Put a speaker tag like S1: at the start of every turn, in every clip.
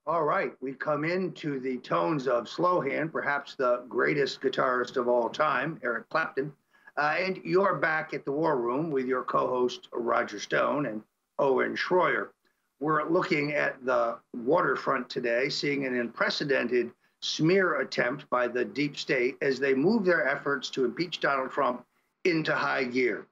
S1: All right, we come into the tones of Slow Hand, perhaps the greatest guitarist of all time, Eric Clapton. And you're back at the War Room with your co host, Roger Stone and Owen Schroyer. We're looking at the waterfront today, seeing an unprecedented smear attempt by the deep state as they move their efforts to impeach Donald Trump into high gear.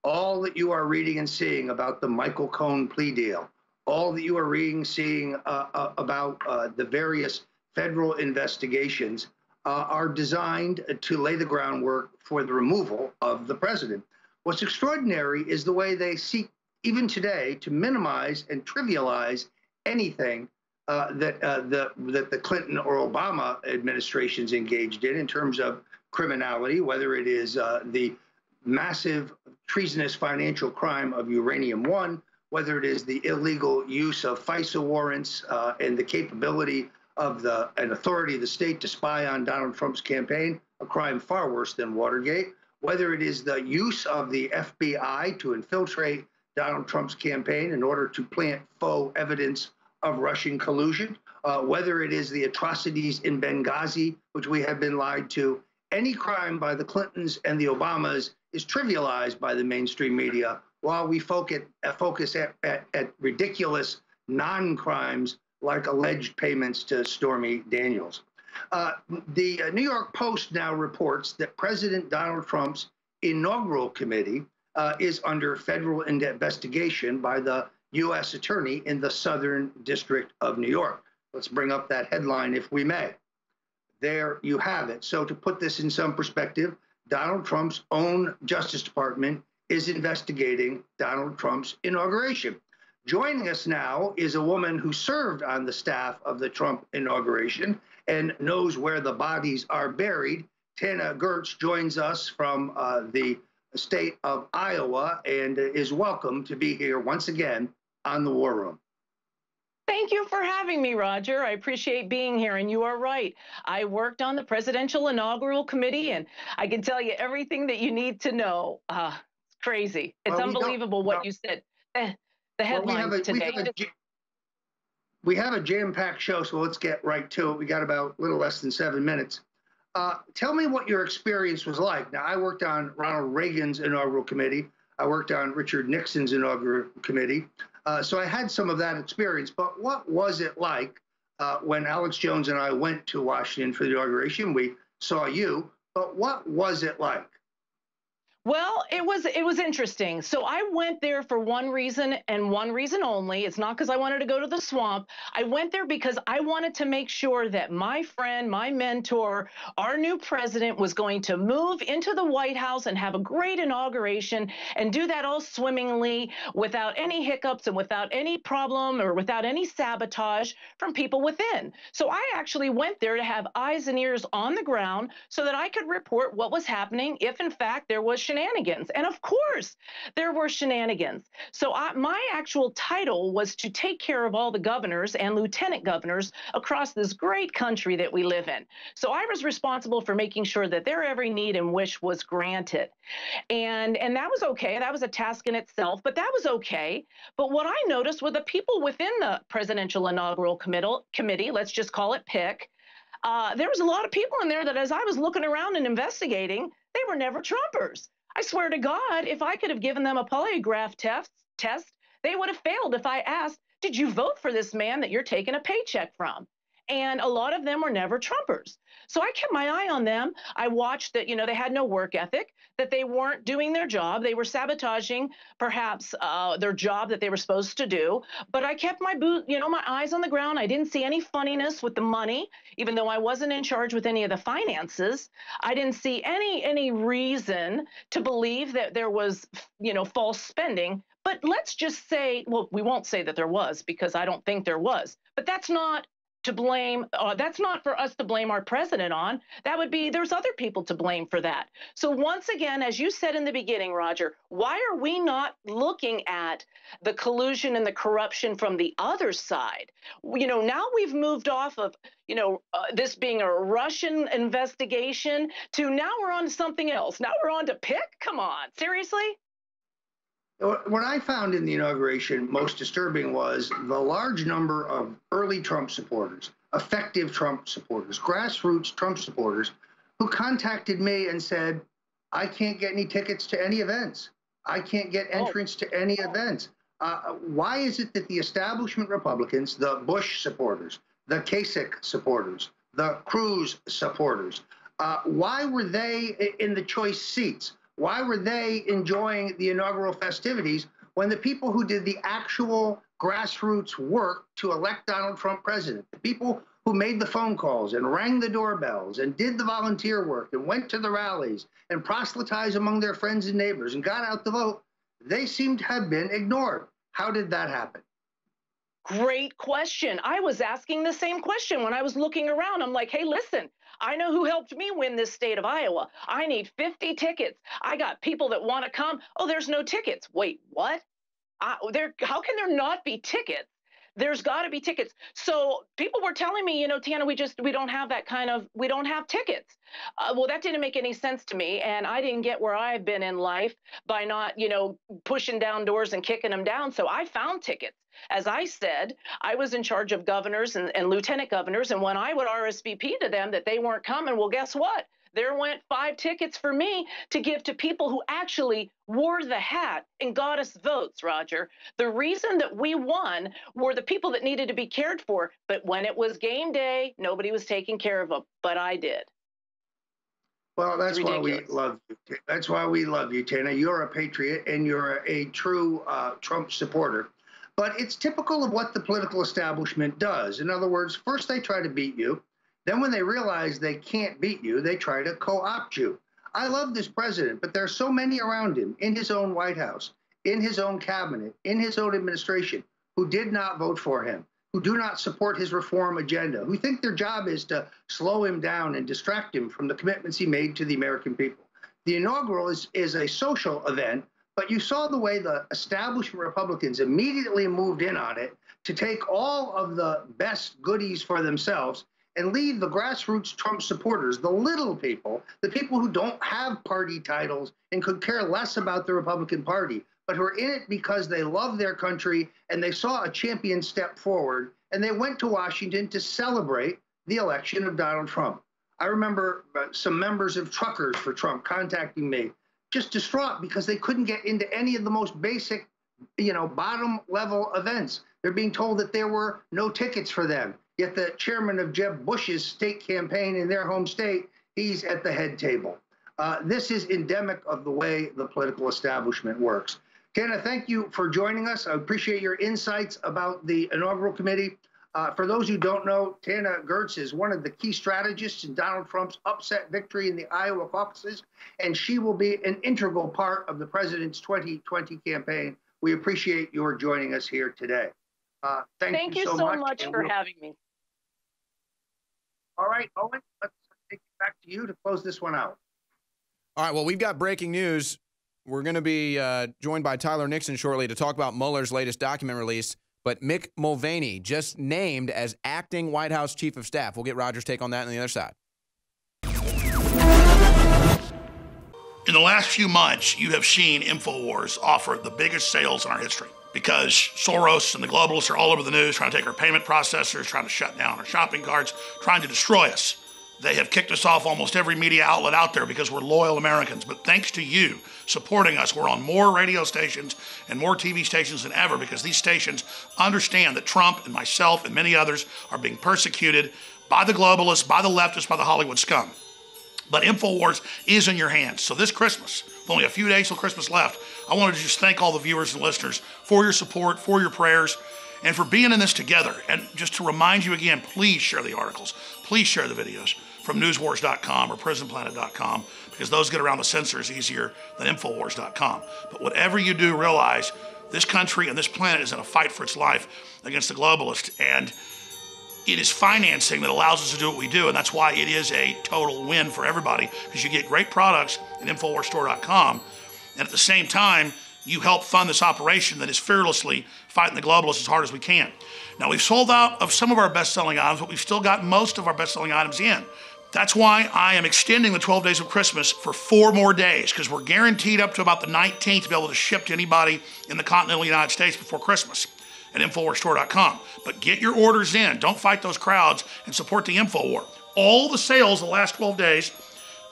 S1: All that you are reading and seeing about the Michael Cohen plea deal, all that you are reading, seeing about the various federal investigations are designed to lay the groundwork for the removal of the president. What's extraordinary is the way they seek, even today, to minimize and trivialize anything that the Clinton or Obama administrations engaged in terms of criminality, whether it is the massive treasonous financial crime of Uranium One, whether it is the illegal use of FISA warrants and the capability of an authority of the state to spy on Donald Trump's campaign, a crime far worse than Watergate, whether it is the use of the FBI to infiltrate Donald Trump's campaign in order to plant faux evidence of Russian collusion, whether it is the atrocities in Benghazi, which we have been lied to. Any crime by the Clintons and the Obamas is trivialized by the mainstream media, while we focus at ridiculous non-crimes like alleged payments to Stormy Daniels. The New York Post now reports that President Donald Trump's inaugural committee is under federal investigation by the U.S. Attorney in the Southern District of New York. Let's bring up that headline if we may. There you have it. So to put this in some perspective, Donald Trump's own Justice Department is investigating Donald Trump's inauguration. Joining us now is a woman who served on the staff of the Trump inauguration and knows where the bodies are buried. Tana Gertz joins us from the state of Iowa and is welcome to be here once again on the War Room.
S2: Thank you for having me, Roger. I appreciate being here, and you are right. I worked on the Presidential Inaugural Committee, and I can tell you everything that you need to know. It's crazy. It's unbelievable what you said. The headlines today.
S1: We have a jam-packed show, so let's get right to it. We got about a little less than 7 minutes. Tell me what your experience was like. Now, I worked on Ronald Reagan's inaugural committee. I worked on Richard Nixon's inaugural committee. So I had some of that experience, but what was it like when Alex Jones and I went to Washington for the inauguration? We saw you, but what was it like?
S2: Well, it was interesting. So I went there for one reason and one reason only. It's not because I wanted to go to the swamp. I went there because I wanted to make sure that my friend, my mentor, our new president was going to move into the White House and have a great inauguration and do that all swimmingly without any hiccups and without any problem or without any sabotage from people within. So I actually went there to have eyes and ears on the ground so that I could report what was happening if in fact there was shenanigans. And of course, there were shenanigans. So my actual title was to take care of all the governors and lieutenant governors across this great country that we live in. So I was responsible for making sure that their every need and wish was granted. And that was okay. That was a task in itself, but that was okay. But what I noticed were the people within the Presidential Inaugural Committee, let's just call it PIC, there was a lot of people in there that as I was looking around and investigating, they were never Trumpers. I swear to God, if I could have given them a polygraph test, they would have failed if I asked, did you vote for this man that you're taking a paycheck from? And a lot of them were never Trumpers. So I kept my eye on them. I watched that, they had no work ethic, that they weren't doing their job. They were sabotaging perhaps their job that they were supposed to do. But I kept my my eyes on the ground. I didn't see any funniness with the money, even though I wasn't in charge with any of the finances. I didn't see any reason to believe that there was, false spending. But let's just say, well, we won't say that there was because I don't think there was. But that's not to blame. That's not for us to blame our president on. That would be, there's other people to blame for that. So once again, as you said in the beginning, Roger, why are we not looking at the collusion and the corruption from the other side? Now we've moved off of, this being a Russian investigation to now we're on to something else. Now we're on to PIC. Come on, seriously?
S1: What I found in the inauguration most disturbing was the large number of early Trump supporters, effective Trump supporters, grassroots Trump supporters who contacted me and said, I can't get any tickets to any events. I can't get entrance to any events. Why is it that the establishment Republicans, the Bush supporters, the Kasich supporters, the Cruz supporters, why were they in the choice seats? Why were they enjoying the inaugural festivities when the people who did the actual grassroots work to elect Donald Trump president, the people who made the phone calls and rang the doorbells and did the volunteer work and went to the rallies and proselytized among their friends and neighbors and got out the vote, they seem to have been ignored. How did that happen?
S2: Great question. I was asking the same question when I was looking around. I'm like, hey, listen, I know who helped me win this state of Iowa. I need 50 tickets. I got people that want to come. Oh, there's no tickets. Wait, what? How can there not be tickets? There's got to be tickets. So people were telling me, Tana, we don't have we don't have tickets. Well, that didn't make any sense to me. And I didn't get where I've been in life by not, pushing down doors and kicking them down. So I found tickets. As I said, I was in charge of governors and lieutenant governors. And when I would RSVP to them that they weren't coming, well, guess what? There went 5 tickets for me to give to people who actually wore the hat and got us votes, Roger. The reason that we won were the people that needed to be cared for. But when it was game day, nobody was taking care of them. But I did.
S1: Well, that's why we love you. That's why we love you, Tana. You're a patriot and you're a true Trump supporter. But it's typical of what the political establishment does. In other words, first they try to beat you. Then when they realize they can't beat you, they try to co-opt you. I love this president, but there are so many around him in his own White House, in his own cabinet, in his own administration, who did not vote for him, who do not support his reform agenda, who think their job is to slow him down and distract him from the commitments he made to the American people. The inaugural is a social event, but you saw the way the establishment Republicans immediately moved in on it to take all of the best goodies for themselves and leave the grassroots Trump supporters, the little people, the people who don't have party titles and could care less about the Republican Party, but who are in it because they love their country and they saw a champion step forward, and they went to Washington to celebrate the election of Donald Trump. I remember some members of Truckers for Trump contacting me, just distraught because they couldn't get into any of the most basic, bottom level events. They're being told that there were no tickets for them. Yet the chairman of Jeb Bush's state campaign in their home state, he's at the head table. This is endemic of the way the political establishment works. Tana, thank you for joining us. I appreciate your insights about the inaugural committee. For those who don't know, Tana Gertz is one of the key strategists in Donald Trump's upset victory in the Iowa caucuses, and she will be an integral part of the president's 2020 campaign. We appreciate your joining us here today. Thank you so
S2: much for having me.
S1: All right, Owen, let's take it back to you to close this one out.
S3: All right, well, we've got breaking news. We're going to be joined by Tyler Nixon shortly to talk about Mueller's latest document release. But Mick Mulvaney just named as acting White House Chief of Staff. We'll get Roger's take on that on the other side.
S4: In the last few months, you have seen InfoWars offer the biggest sales in our history because Soros and the globalists are all over the news trying to take our payment processors, trying to shut down our shopping carts, trying to destroy us. They have kicked us off almost every media outlet out there because we're loyal Americans. But thanks to you supporting us, we're on more radio stations and more TV stations than ever because these stations understand that Trump and myself and many others are being persecuted by the globalists, by the leftists, by the Hollywood scum. But InfoWars is in your hands. So this Christmas, with only a few days till Christmas left, I wanted to just thank all the viewers and listeners for your support, for your prayers, and for being in this together. And just to remind you again, please share the articles. Please share the videos from newswars.com or prisonplanet.com because those get around the censors easier than infowars.com. But whatever you do, realize this country and this planet is in a fight for its life against the globalists. And it is financing that allows us to do what we do. And that's why it is a total win for everybody because you get great products at InfoWarsStore.com. And at the same time, you help fund this operation that is fearlessly fighting the globalists as hard as we can. Now, we've sold out of some of our best-selling items, but we've still got most of our best-selling items in. That's why I am extending the 12 days of Christmas for 4 more days, because we're guaranteed up to about the 19th to be able to ship to anybody in the continental United States before Christmas at InfoWarsStore.com. But get your orders in. Don't fight those crowds and support the InfoWar. All the sales the last 12 days,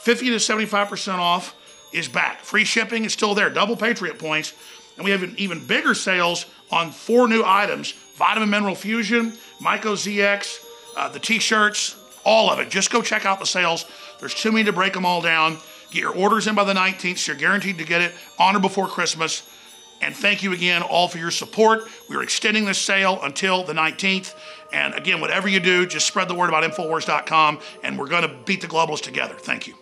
S4: 50 to 75% off is back. Free shipping is still there, double Patriot points. And we have even bigger sales on 4 new items: Vitamin Mineral Fusion, Myco ZX, the t-shirts, all of it. Just go check out the sales. There's too many to break them all down. Get your orders in by the 19th, so you're guaranteed to get it on or before Christmas. And thank you again all for your support. We're extending this sale until the 19th. And again, whatever you do, just spread the word about Infowars.com, and we're going to beat the globalists together. Thank you.